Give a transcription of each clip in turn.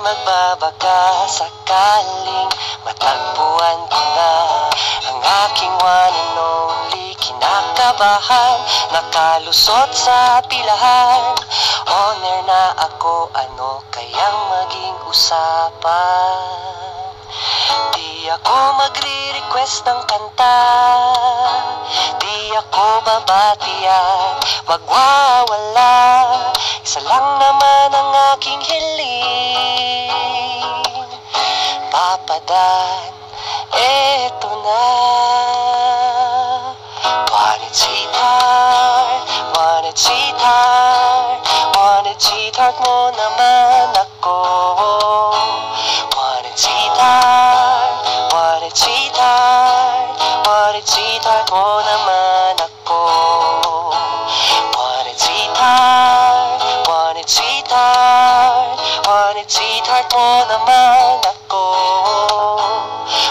magbabaka sakaling matagpuan ko na ang aking one and only. Kinakabahan, nakalusot sa pilahan. Honor na ako, ano kayang maging usapan? Di ako magre-request ng kanta, di ako babati at magwawala. Isa lang naman ang aking hiling, papadan, eto na. Want it sweetheart, want it sweetheart, want it sweetheart mo naman ako. Want it sweetheart, want it sweetheart, want it sweetheart mo naman ako. Want it sweetheart, want it sweetheart, want it sweetheart mo naman ako.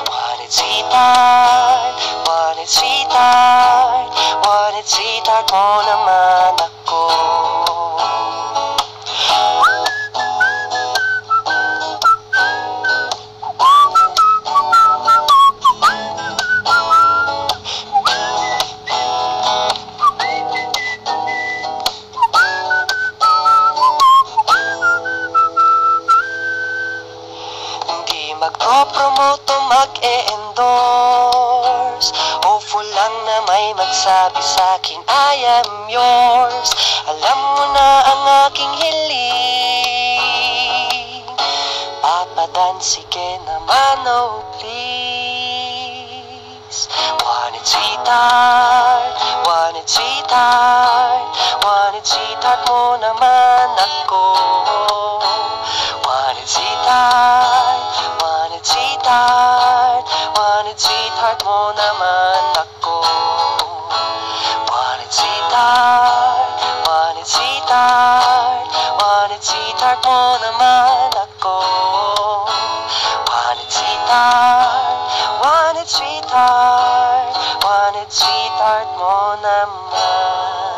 Want it sweetheart, want it sweetheart, want it sweetheart mo naman ako. Magpo-promote o mag-e-endorse, hopeful lang na may magsabi sa'kin I am yours. Alam mo na ang aking hiling, papadan, sige naman, oh please. Want it sweetheart, want it sweetheart, want it sweetheart mo naman ako. Want it sweetheart, want it sweetheart, want it sweetheart mo naman ako. Want it sweetheart, want it sweetheart, want it sweetheart mo naman ako. Want it sweetheart, want it sweetheart, want it sweetheart mo naman.